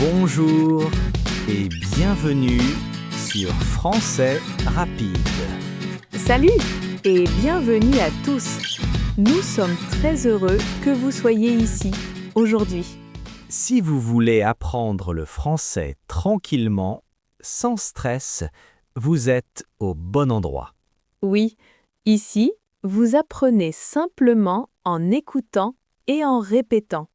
Bonjour et bienvenue sur Français Rapide. Salut et bienvenue à tous. Nous sommes très heureux que vous soyez ici aujourd'hui. Si vous voulez apprendre le français tranquillement, sans stress, vous êtes au bon endroit. Oui, ici, vous apprenez simplement en écoutant et en répétant.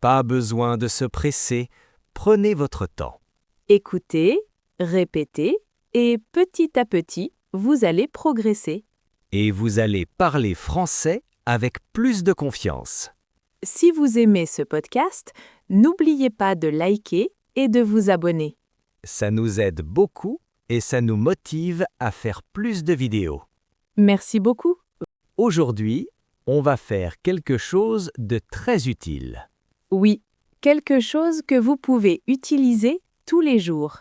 Pas besoin de se presser, prenez votre temps. Écoutez, répétez et petit à petit, vous allez progresser. Et vous allez parler français avec plus de confiance. Si vous aimez ce podcast, n'oubliez pas de liker et de vous abonner. Ça nous aide beaucoup et ça nous motive à faire plus de vidéos. Merci beaucoup. Aujourd'hui, on va faire quelque chose de très utile. Oui, quelque chose que vous pouvez utiliser tous les jours.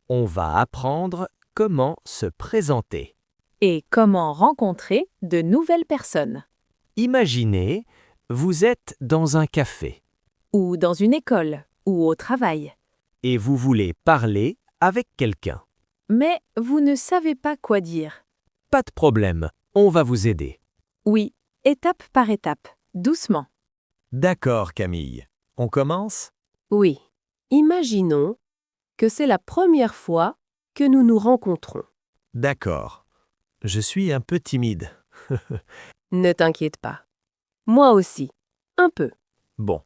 On va apprendre comment se présenter. Et comment rencontrer de nouvelles personnes. Imaginez, vous êtes dans un café Ou dans une école, ou au travail. et vous voulez parler avec quelqu'un. Mais vous ne savez pas quoi dire. Pas de problème, on va vous aider. Oui, étape par étape, doucement. D'accord, Camille. On commence? Oui, imaginons que c'est la première fois que nous nous rencontrons. D'accord. Je suis un peu timide. Ne t'inquiète pas. Moi aussi, un peu. Bon,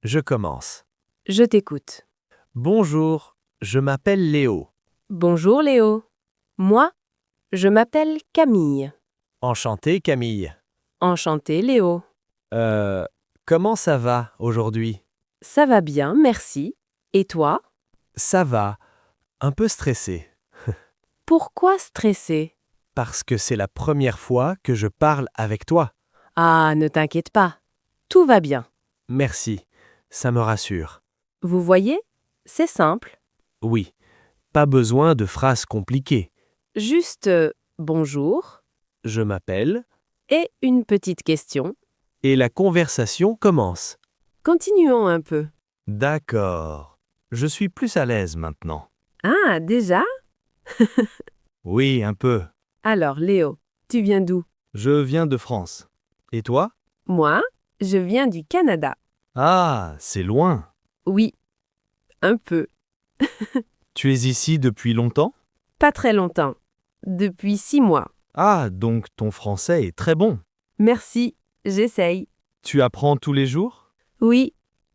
je commence. Je t'écoute. Bonjour, je m'appelle Léo. Bonjour Léo. Moi, je m'appelle Camille. Enchanté, Camille. Enchantée Léo. Comment ça va aujourd'hui? Ça va bien, merci. Et toi? Ça va, un peu stressé, Pourquoi stresser? parce que c'est la première fois que je parle avec toi. Ah, ne t'inquiète pas. Tout va bien. Merci, ça me rassure. Vous voyez? C'est simple. Oui, pas besoin de phrases compliquées. Juste bonjour Je m'appelle, et une petite question. et la conversation commence. Continuons un peu. D'accord, je suis plus à l'aise maintenant. Ah, déjà? Oui, un peu. Alors, Léo, tu viens d'où? Je viens de France. Et toi? Moi, je viens du Canada. Ah, c'est loin. Oui, un peu. Tu es ici depuis longtemps? Pas très longtemps. Depuis 6 mois. Ah, donc ton français est très bon. Merci, j'essaye. Tu apprends tous les jours? Oui,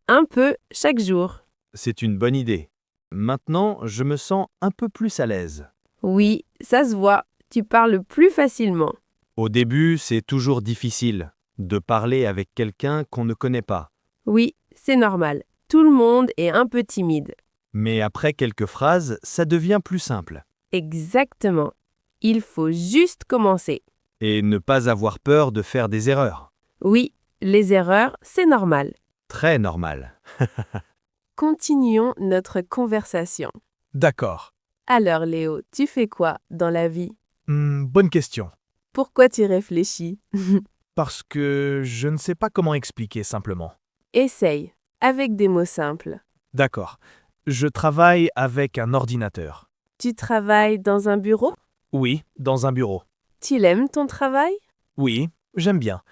un peu chaque jour. C'est une bonne idée. Maintenant, je me sens un peu plus à l'aise. Oui, ça se voit. Tu parles plus facilement. Au début, c'est toujours difficile de parler avec quelqu'un qu'on ne connaît pas. Oui, c'est normal. Tout le monde est un peu timide. Mais après quelques phrases, ça devient plus simple. Exactement. Il faut juste commencer. Et ne pas avoir peur de faire des erreurs. Oui, les erreurs, c'est normal. Très normal. Continuons notre conversation. D'accord. Alors Léo, tu fais quoi dans la vie? Bonne question. Pourquoi tu réfléchis? Parce que je ne sais pas comment expliquer simplement. Essaye, avec des mots simples. D'accord. Je travaille avec un ordinateur. Tu travailles dans un bureau? Oui, dans un bureau. Tu l'aimes ton travail? Oui, j'aime bien.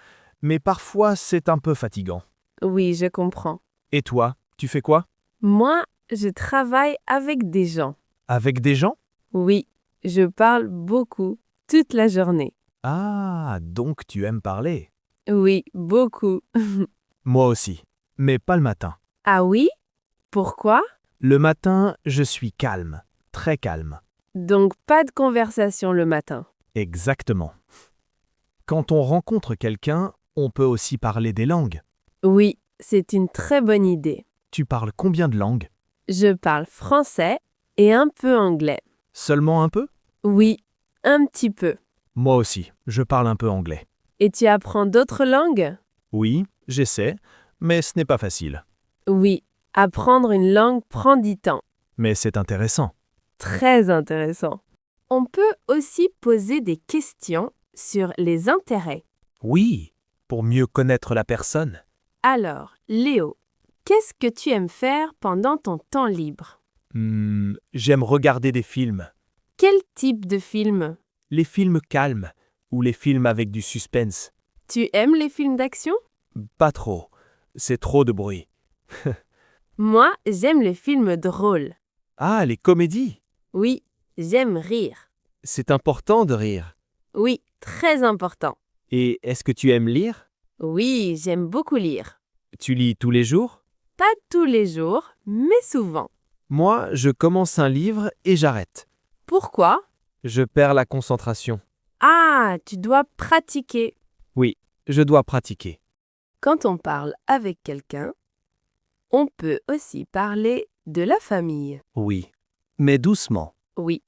Mais parfois, c'est un peu fatigant. Oui, je comprends. Et toi, tu fais quoi? Moi, je travaille avec des gens. Avec des gens? Oui, je parle beaucoup, toute la journée. Ah, donc tu aimes parler. Oui, beaucoup. Moi aussi, mais pas le matin. Ah oui? Pourquoi? Le matin, je suis calme, très calme. Donc pas de conversation le matin. Exactement. Quand on rencontre quelqu'un, on peut aussi parler des langues. Oui, c'est une très bonne idée. Tu parles combien de langues? Je parle français et un peu anglais. Seulement un peu? Oui, un petit peu. Moi aussi, je parle un peu anglais. Et tu apprends d'autres langues? Oui, j'essaie, mais ce n'est pas facile. Oui, apprendre une langue prend du temps. Mais c'est intéressant. Très intéressant. On peut aussi poser des questions sur les intérêts. Oui, pour mieux connaître la personne. Alors, Léo, Qu'est-ce que tu aimes faire pendant ton temps libre? J'aime regarder des films. Quel type de film? Les films calmes ou les films avec du suspense. Tu aimes les films d'action? Pas trop. C'est trop de bruit. Moi, j'aime les films drôles. Ah, les comédies. Oui, j'aime rire. C'est important de rire. Oui, très important. Et est-ce que tu aimes lire? Oui, j'aime beaucoup lire. Tu lis tous les jours? Pas tous les jours, mais souvent. Moi, je commence un livre et j'arrête. Pourquoi? Je perds la concentration. Ah, tu dois pratiquer. Oui, je dois pratiquer. Quand on parle avec quelqu'un, on peut aussi parler de la famille. Oui, mais doucement. Oui,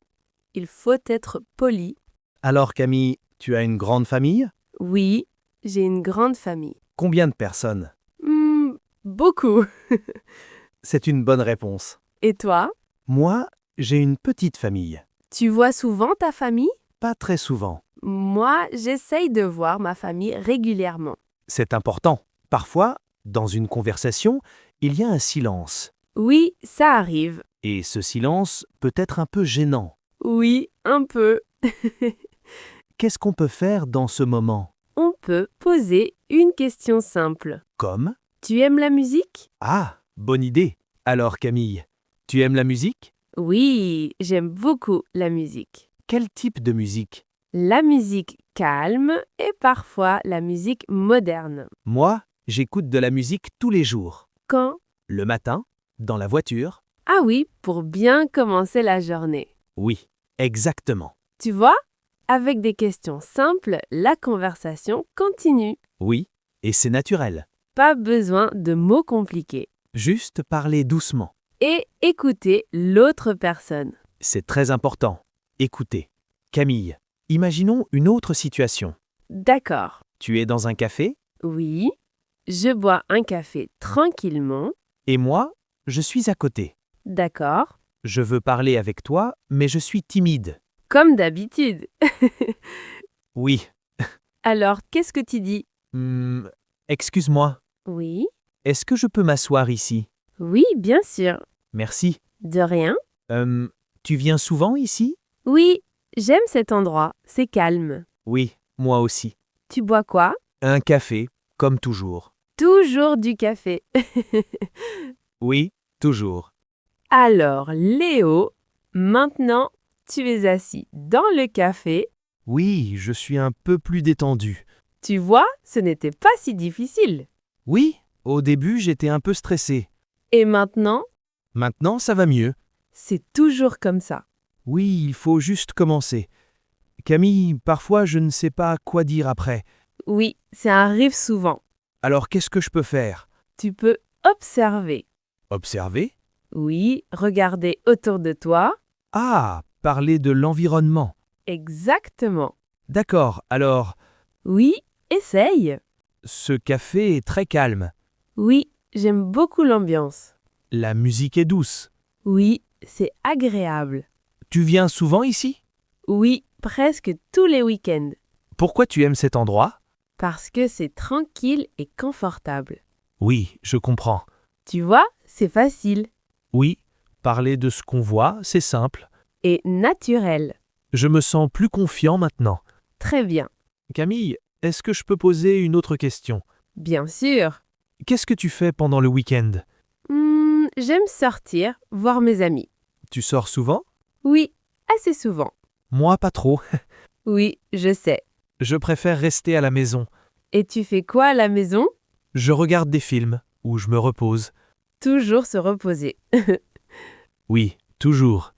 il faut être poli. Alors Camille, tu as une grande famille? Oui, j'ai une grande famille. Combien de personnes? Beaucoup. C'est une bonne réponse. Et toi? Moi, j'ai une petite famille. Tu vois souvent ta famille? Pas très souvent. Moi, j'essaye de voir ma famille régulièrement. C'est important. Parfois, dans une conversation, il y a un silence. Oui, ça arrive. Et ce silence peut être un peu gênant. Oui, un peu. Qu'est-ce qu'on peut faire dans ce moment? On peut poser une question simple. Comme? Tu aimes la musique? Ah, bonne idée. Alors Camille, tu aimes la musique? Oui, j'aime beaucoup la musique. Quel type de musique? La musique calme et parfois la musique moderne. Moi, j'écoute de la musique tous les jours. Quand? Le matin, dans la voiture. Ah oui, pour bien commencer la journée. Oui, exactement. Tu vois? Avec des questions simples, la conversation continue. Oui, et c'est naturel. Pas besoin de mots compliqués. Juste parler doucement. Et écouter l'autre personne. C'est très important. Écoutez. Camille, imaginons une autre situation. D'accord. Tu es dans un café Oui. Je bois un café tranquillement. et moi, je suis à côté. D'accord. Je veux parler avec toi, mais je suis timide. Comme d'habitude. Oui. Alors, qu'est-ce que tu dis? Excuse-moi, Oui. est-ce que je peux m'asseoir ici? Oui, bien sûr. Merci. De rien. Tu viens souvent ici? Oui, j'aime cet endroit. C'est calme. Oui, moi aussi. Tu bois quoi? Un café, comme toujours. Toujours du café. Oui, toujours. Alors, Léo, maintenant, tu es assis dans le café. Oui, je suis un peu plus détendu. Tu vois, ce n'était pas si difficile. Oui, au début, j'étais un peu stressé. Et maintenant, Maintenant, ça va mieux. c'est toujours comme ça. Oui, il faut juste commencer. Camille, parfois, je ne sais pas quoi dire après. Oui, ça arrive souvent. Alors, qu'est-ce que je peux faire? Tu peux observer. Observer? Oui, regarder autour de toi. Ah, parler de l'environnement. Exactement. D'accord, alors, Oui, essaye. ce café est très calme. Oui, j'aime beaucoup l'ambiance. La musique est douce. Oui, c'est agréable. Tu viens souvent ici? Oui, presque tous les week-ends. Pourquoi tu aimes cet endroit? Parce que c'est tranquille et confortable. Oui, je comprends. Tu vois, c'est facile Oui, parler de ce qu'on voit, c'est simple. et naturel. Je me sens plus confiant maintenant. Très bien. Camille, est-ce que je peux poser une autre question? Bien sûr. Qu'est-ce que tu fais pendant le week-end? J'aime sortir, voir mes amis. Tu sors souvent? Oui, assez souvent. Moi, pas trop. Oui, je sais. Je préfère rester à la maison. Et tu fais quoi à la maison? Je regarde des films ou je me repose. Toujours se reposer. Oui, toujours.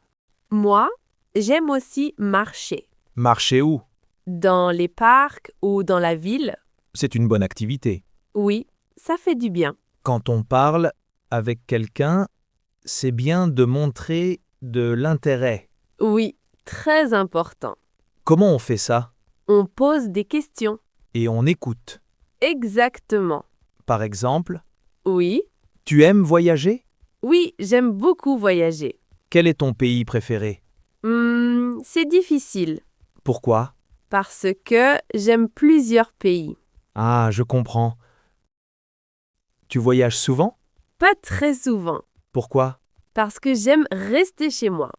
Moi, j'aime aussi marcher. Marcher où? Dans les parcs ou dans la ville. C'est une bonne activité. Oui, ça fait du bien. Quand on parle avec quelqu'un, c'est bien de montrer de l'intérêt. Oui, très important. Comment on fait ça? On pose des questions. Et on écoute. Exactement. Par exemple, Oui. tu aimes voyager? Oui, j'aime beaucoup voyager. Quel est ton pays préféré? C'est difficile Pourquoi? parce que j'aime plusieurs pays. Ah, je comprends. Tu voyages souvent? Pas très souvent, Pourquoi? parce que j'aime rester chez moi.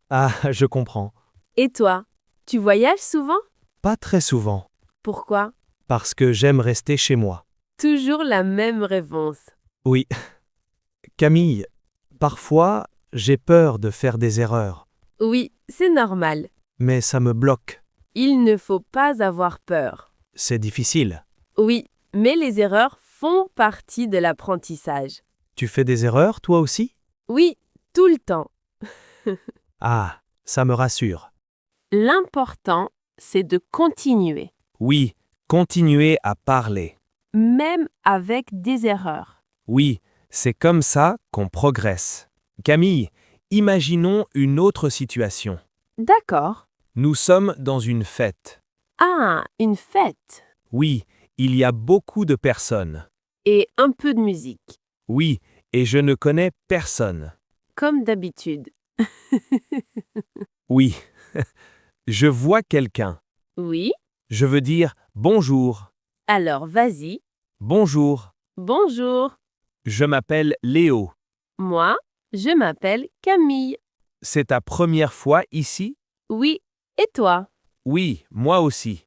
Ah, je comprends. Et toi, tu voyages souvent? Pas très souvent, Pourquoi? parce que j'aime rester chez moi. Toujours la même réponse. Oui. Camille, parfois, j'ai peur de faire des erreurs, Oui, c'est normal. mais ça me bloque. Il ne faut pas avoir peur. C'est difficile. Oui, mais les erreurs font partie de l'apprentissage. Tu fais des erreurs, toi aussi? Oui, tout le temps. Ah, ça me rassure. L'important, c'est de continuer, Oui, continuez à parler. même avec des erreurs. Oui, c'est comme ça qu'on progresse. Camille, imaginons une autre situation. D'accord. Nous sommes dans une fête. Ah, une fête. Oui, il y a beaucoup de personnes. Et un peu de musique, Oui, et je ne connais personne. comme d'habitude. Oui, je vois quelqu'un. Oui, Je veux dire bonjour. alors vas-y. Bonjour. Bonjour. Je m'appelle Léo. Moi, je m'appelle Camille. C'est ta première fois ici? Oui, et toi? Oui, moi aussi.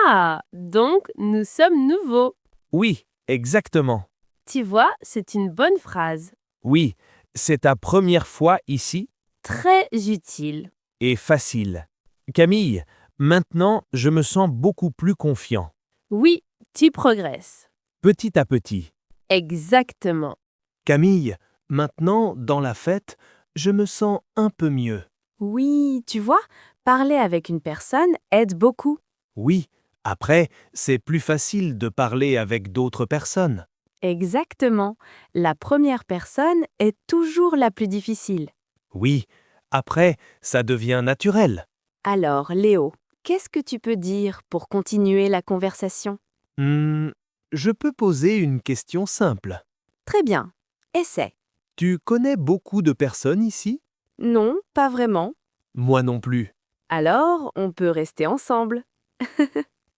Ah, donc nous sommes nouveaux. Oui, exactement. Tu vois, c'est une bonne phrase. Oui, c'est ta première fois ici Très utile. et facile. Camille, maintenant je me sens beaucoup plus confiant. Oui, tu progresses. Petit à petit. Exactement. Camille, maintenant dans la fête, je me sens un peu mieux. Oui, tu vois, parler avec une personne aide beaucoup. Oui, après, c'est plus facile de parler avec d'autres personnes. Exactement. La première personne est toujours la plus difficile. Oui, après, ça devient naturel. Alors, Léo, qu'est-ce que tu peux dire pour continuer la conversation? Je peux poser une question simple. Très bien. Essaie. Tu connais beaucoup de personnes ici? Non, pas vraiment. Moi non plus. Alors, on peut rester ensemble.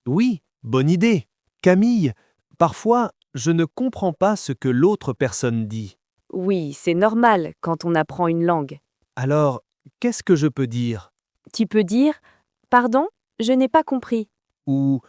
Oui, bonne idée. Camille, parfois, je ne comprends pas ce que l'autre personne dit. Oui, c'est normal quand on apprend une langue. Alors, qu'est-ce que je peux dire? Tu peux dire « Pardon, je n'ai pas compris Ou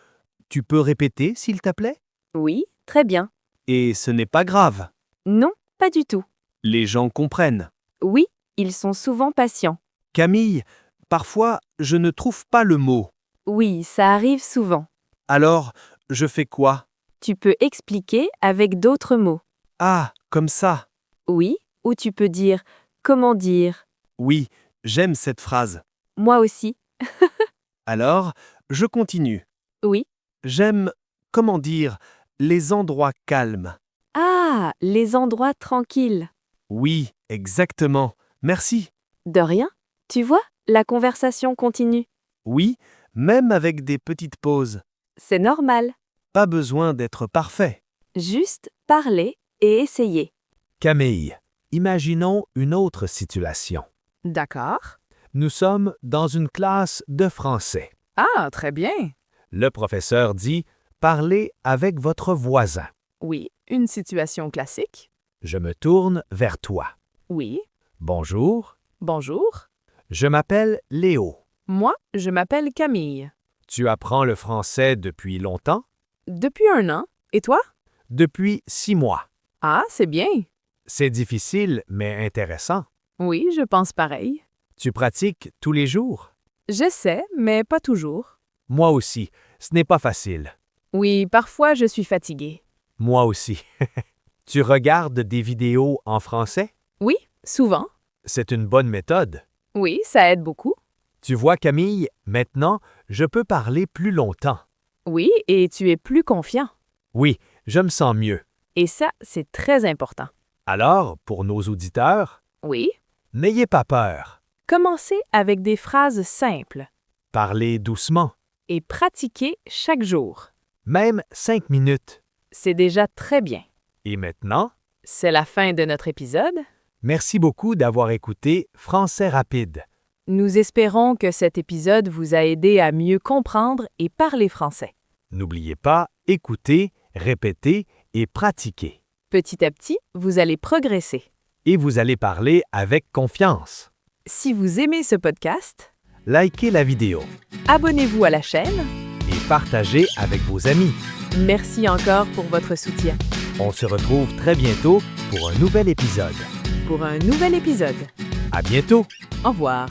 tu peux répéter, s'il te plaît? ». Oui, très bien. Et ce n'est pas grave. Non, pas du tout. Les gens comprennent. Oui, ils sont souvent patients. Camille, parfois, je ne trouve pas le mot. Oui, ça arrive souvent. Alors, je fais quoi? Tu peux expliquer avec d'autres mots. Ah, comme ça. Oui, ou tu peux dire « Comment dire Oui, j'aime cette phrase. ». Moi aussi. Alors, je continue. Oui. J'aime, comment dire, les endroits calmes. Ah, les endroits tranquilles. Oui, exactement. Merci. De rien. Tu vois, la conversation continue. Oui, même avec des petites pauses. C'est normal. Pas besoin d'être parfait. Juste parler et essayer. Camille, imaginons une autre situation. D'accord. Nous sommes dans une classe de français. Ah, très bien. Le professeur dit « Parlez avec votre voisin Oui, une situation classique. ». Je me tourne vers toi. Oui. Bonjour, Bonjour. je m'appelle Léo. Moi, je m'appelle Camille. Tu apprends le français depuis longtemps? Depuis 1 an. Et toi? Depuis 6 mois. Ah, c'est bien. C'est difficile, mais intéressant. Oui, je pense pareil. Tu pratiques tous les jours? J'essaie, mais pas toujours. Moi aussi, ce n'est pas facile. Oui, parfois je suis fatiguée. Moi aussi. Tu regardes des vidéos en français? Oui, souvent. C'est une bonne méthode. Oui, ça aide beaucoup. Tu vois, Camille, maintenant, je peux parler plus longtemps. Oui, et tu es plus confiant. Oui, je me sens mieux. Et ça, c'est très important. Alors, pour nos auditeurs, Oui. n'ayez pas peur. Commencez avec des phrases simples Parlez doucement, et pratiquez chaque jour. même 5 minutes. C'est déjà très bien. Et maintenant, C'est la fin de notre épisode. merci beaucoup d'avoir écouté Français rapide. Nous espérons que cet épisode vous a aidé à mieux comprendre et parler français. N'oubliez pas, écoutez, répétez et pratiquez. Petit à petit, vous allez progresser. Et vous allez parler avec confiance. Si vous aimez ce podcast, Likez la vidéo abonnez-vous à la chaîne. et partagez avec vos amis. Merci encore pour votre soutien. On se retrouve très bientôt pour un nouvel épisode. Pour un nouvel épisode. À bientôt! Au revoir.